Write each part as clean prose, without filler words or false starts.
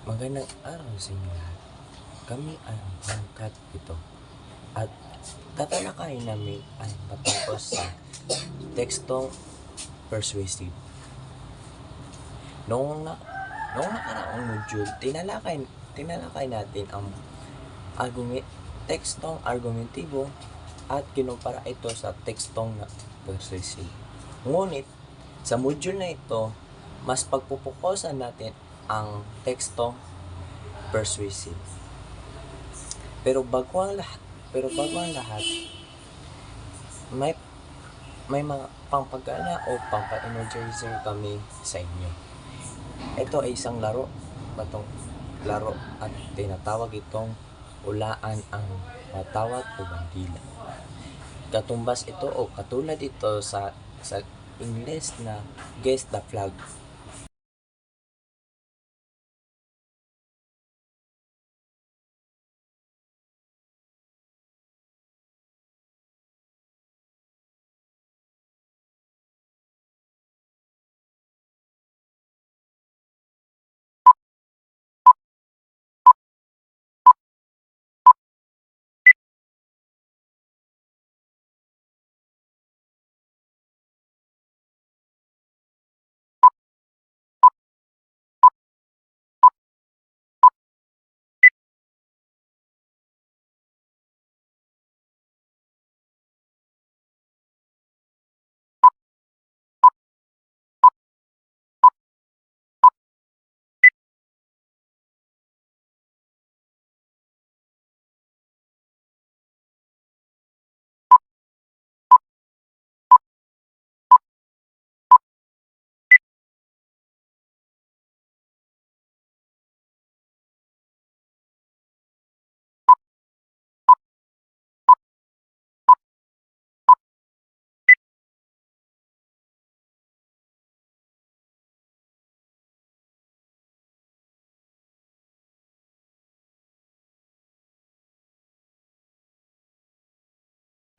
Magandang araw sa inyo lahat. Kami ay ang pangkat ito at tatalakayin namin ay patungkol sa tekstong persuasive. Noong nakaraang module, tinalakay natin ang tekstong argumentibo at kinumpara ito sa tekstong persuasive. Ngunit, sa module na ito, mas pagpupukosan natin ang tekstong persuasive. Pero bago ang lahat, may mga pampagana o pampa-energizer kami sa inyo. Ito ay isang laro at tinatawag itong ulaan ang patawat o bandila. Katumbas ito o katulad ito sa English na guess the flag.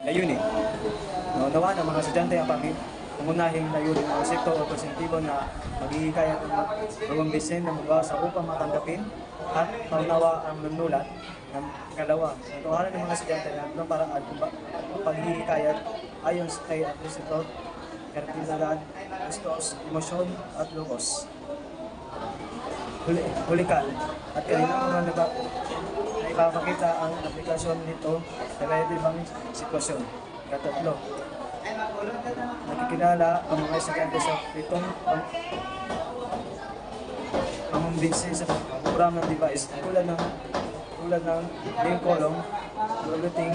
Layunin. Nawa ng mga estudyante ang pangunahing layunin ng sektor o presentibo na maghihikayat ng magumbisin ng mga sa upang matanggapin at maunawa ang nanulat ng ikalawa. Natuhanan ng mga estudyante na ng paraan kung paghihikayat ayon sa kay Aristotle, kreatividad, gustos, emosyon at logos. Hulikan at kanina mga ipapakita ang aplikasyon nito sa iba't ibang sitwasyon. Katatlo, nakikilala ang mga estudyante sa pitong pangumbinsi sa programang device tulad ng link column, bulleting,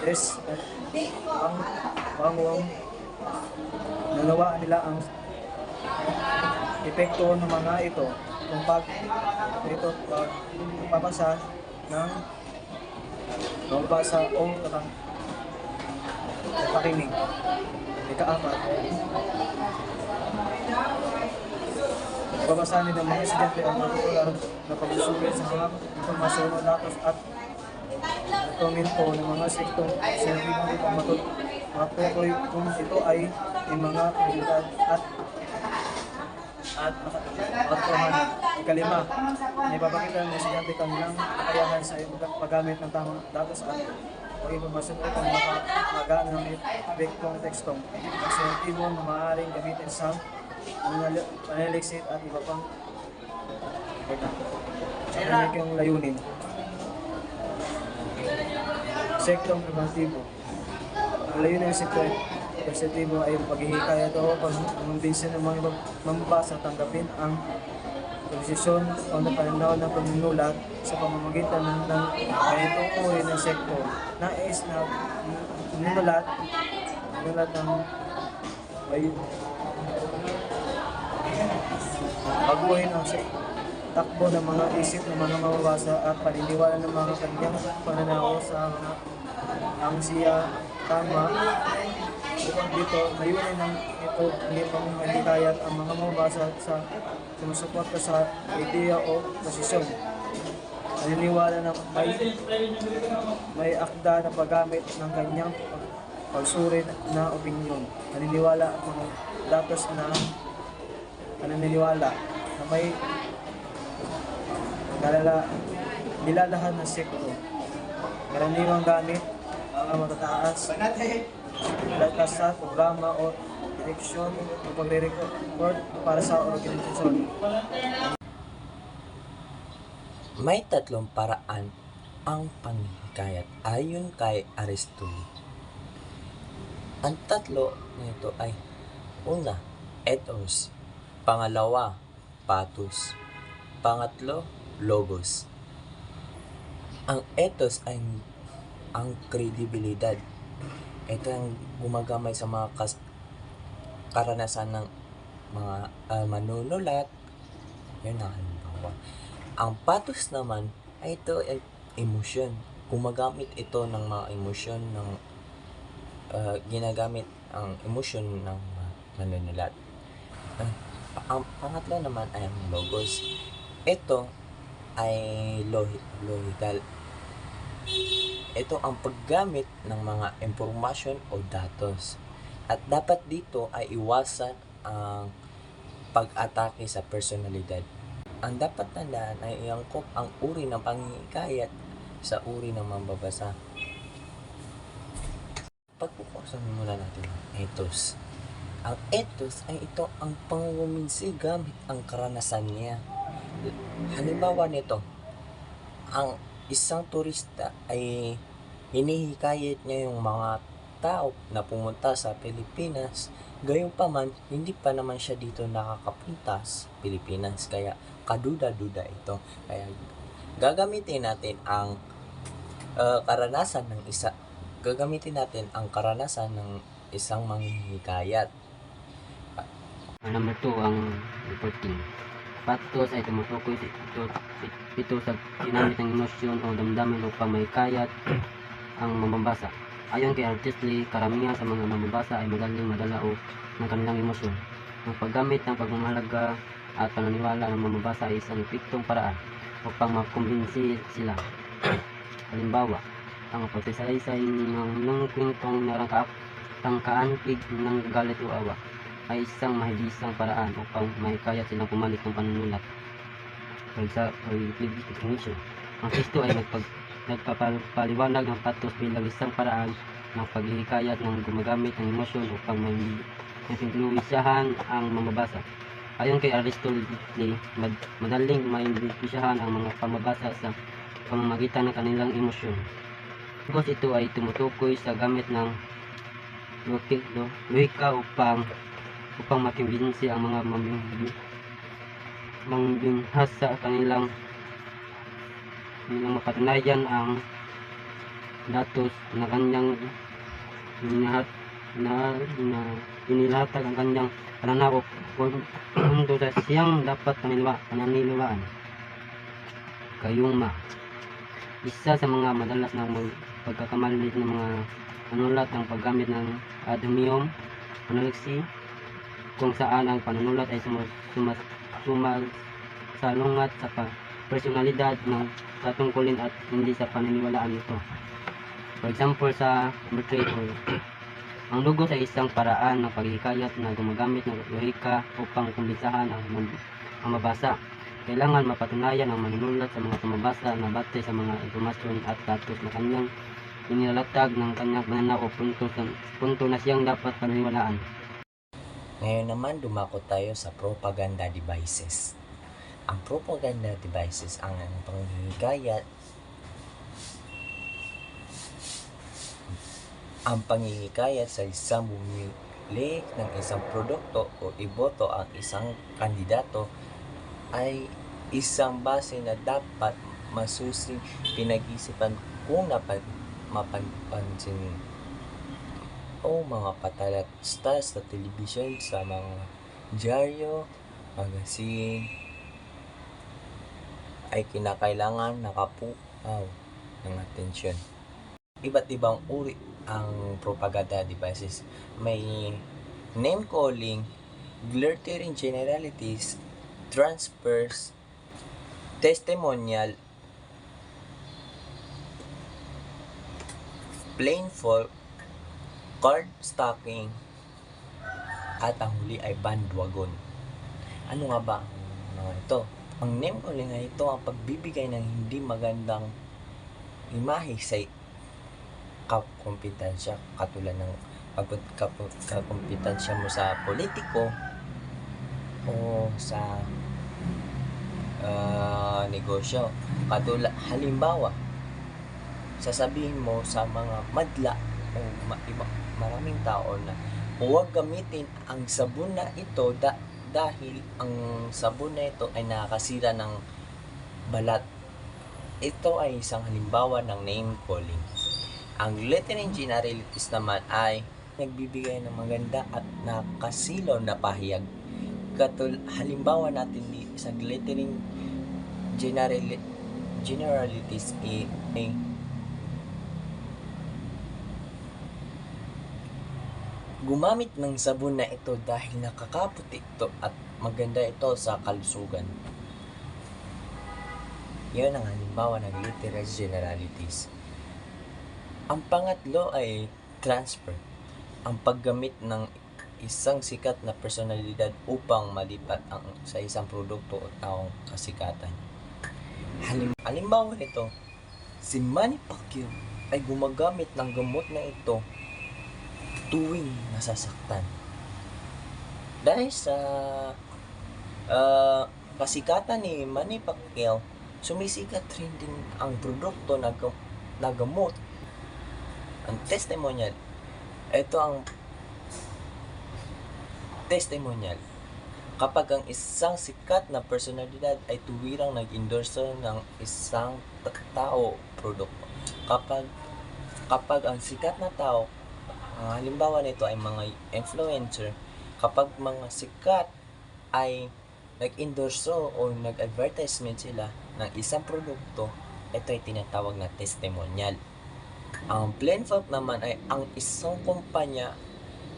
test, at ang pangwang nanawaan nila ang epekto ng mga ito kung papasa ng mabasa o pakinig. Ika-apat, babasahin ng mga estudyante ang partikular na pagsusulit sa mga informasyon o datos at dokumento ng mga sektong sinabihan upang matukoy kung ito ay mga realidad at makatotohanan. Ikalima, ipapakita ng estudyante kanilang kakayahan sa paggamit ng tamang datos at informasyon upang magaan ng epektong tekstong sensitibo na maaaring gamitin sa panaliksik at iba pang yung layunin. Sektong preventibo. Ang layunin ng sektong presentibo ay paghihikayat o pag-umbinsin ng mga mambasa tanggapin ang posisyon o pananaw ng pagnunulat sa pamamagitan ng ganitong uri ng sektor. Nais na nunulat ng baguhin ang takbo ng mga isip ng mga mababasa at paniniwala ng mga kanyang pananaw sa mga ang siya tama. Upang dito, layunin ng ito nitong mahikayat ang mga mababasa sa sumusuporta sa ideya o posisyon. Naniniwala na may akda na paggamit ng kanyang pagsurit na opinyon. Naniniwala at mga datos na naniniwala na may nilalahan ng sekto. Karaniwang gamit ang matataas data sa programa o direksyon o pagre-record para sa organisasyon. May tatlong paraan ang panghikayat ayon kay Aristotle. Ang tatlo nito ay una, ethos, pangalawa, pathos, pangatlo, logos. Ang ethos ay ang kredibilidad. Ito ang gumagamay sa mga karanasan ng mga manunulat. Yan ang halimbawa. Ang pathos naman ay ito ay emosyon. Gumagamit ito ng mga emosyon ng ginagamit ang emosyon ng manunulat. Ang pangatlo naman ay ang logos. Ito ay logical. Ito ang paggamit ng mga impormasyon o datos. At dapat dito ay iwasan ang pag-atake sa personalidad. Ang dapat tandaan ay iangkop ang uri ng panghihikayat sa uri ng mambabasa. Pagpupusan muna natin ang ethos. Ang ethos ay ito ang panguminsi gamit ang karanasan niya. Halimbawa nito, ang isang turista ay hinihikayat niya yung mga tao na pumunta sa Pilipinas. Gayunpaman, hindi pa naman siya dito nakakapunta sa Pilipinas. Kaya kaduda-duda ito. Kaya gagamitin natin ang karanasan ng isang manghihikayat. Number 2, ang reporting. Pathos ay tumutukoy ito sa ginamit ng emosyon o damdamin upang mahikayat ang mambabasa. Ayon kay Aristotle, karamihan sa mga mambabasa ay madaling madala o ng kanilang emosyon. Ang paggamit ng pagmamahalaga at pananiwala ng mambabasa ay isang epektong paraan upang makumbinsi sila. Halimbawa, ang pagsasaysay ng kwentong kaanpig ng galit o awa ay isang mahibisang paraan upang mahikayat silang pumalit ng panunulat. Ang Kristo ay nagpapaliwanag ng pathos bilang isang paraan ng paghihikayat ng gumagamit ng emosyon upang maimpluwensyahan ang mamabasa. Ayon kay Aristotle, madaling maimpluwensyahan ang mga pamabasa sa pamamagitan ng kanilang emosyon. Tapos ito ay tumutukoy sa gamit ng lohika upang makimbinsi ang mga mangbinhas sa kanilang mapatunayan ang datos na kanyang inilatag ang kanyang pananaw kung sa siyang dapat pananiwalaan. Kayuma, isa sa mga madalas na pagkakamali ng mga manunulat ang paggamit ng admium analysis, kung saan ang panunulat ay sumasalungat sa personalidad ng katungkulin at hindi sa paniniwalaan nito. For example, sa number 3, ang logos ay isang paraan ng paghihikayat na gumagamit ng lohika upang kumbinsahan ang mabasa. Kailangan mapatunayan ang manunulat sa mga pamabasa na batay sa mga impormasyon at datos na kanyang inilatag ng kanyang pananaw o punto na siyang dapat paniniwalaan. Ngayon naman, dumako tayo sa propaganda devices. Ang propaganda devices ang panghihikayat, sa isang bumili ng isang produkto o iboto ang isang kandidato ay isang base na dapat masusing pinag-isipan kung mapapansin o mga patalasta sa telebisyon, sa mga dyaryo, magazine, ay kinakailangan nakapukaw ng atensyon. Iba't ibang uri ang propaganda devices. May name calling, glaring generalities, transfers, testimonial, plain folk, card stacking, at ang huli ay bandwagon. Ano nga ba ang mga ito? Ang name calling ay ito ang pagbibigay ng hindi magandang imahe sa kakumpetensya, katulad ng kakumpetensya mo sa politiko o sa negosyo. Katulad, halimbawa, sasabihin mo sa mga madla o maraming tao na huwag gamitin ang sabon na ito dahil ang sabon na ito ay nakakasira ng balat. Ito ay isang halimbawa ng name calling. Ang glittering generalities naman ay nagbibigay ng maganda at nakasilaw na pahayag. Halimbawa natin sa glittering generalities ay gumamit ng sabon na ito dahil nakakaputi ito at maganda ito sa kalusugan. Yan ang halimbawa ng glittering generalities. Ang pangatlo ay transfer. Ang paggamit ng isang sikat na personalidad upang malipat sa isang produkto o taong kasikatan. Halimbawa nito, si Manny Pacquiao ay gumagamit ng gamot na ito tuwing nasasaktan. Dahil sa kasikatan ni Manny Pacquiao, sumisikat rin din ang produkto na gamot. Ang testimonial, ito ang testimonial. Kapag ang isang sikat na personalidad ay tuwirang nag-endorse ng isang tao o produkto. Kapag ang sikat na tao, halimbawa nito ay mga influencer, kapag mga sikat ay nag-endorse o nag-advertisement sila ng isang produkto, ito ay tinatawag na testimonial. Ang plain fact naman ay ang isang kumpanya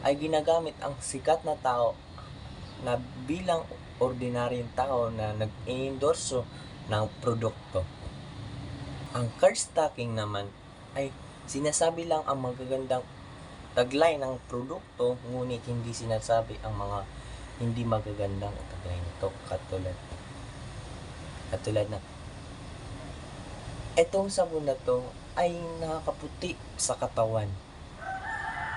ay ginagamit ang sikat na tao na bilang ordinaryong tao na nag-endorso ng produkto. Ang card stacking naman ay sinasabi lang ang magagandang tagline ng produkto, ngunit hindi sinasabi ang mga hindi magagandang tagline nito, katulad na etong sabon na to ay nakakaputi sa katawan,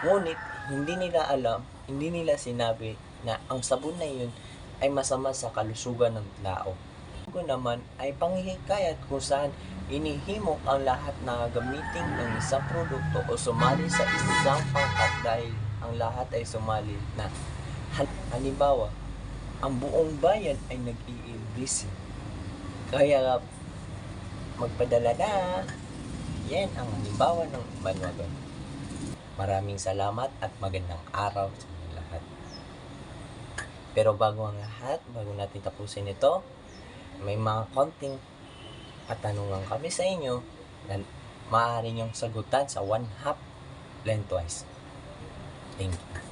ngunit hindi nila sinabi na ang sabon na yun ay masama sa kalusugan ng tao. Ito naman ay panghihikayat kung saan inihimok ang lahat na gamitin ng isang produkto o sumali sa isang pangkat dahil ang lahat ay sumali na. Halimbawa, ang buong bayan ay nag-iimbisi. Kaya magpadala na. Yan ang halimbawa ng banwagan. Maraming salamat at magandang araw sa inyo lahat. Pero bago natin tapusin ito, may mga konting katanungan kami sa inyo na maaari niyong sagutan sa 1/2 lengthwise. Thank you.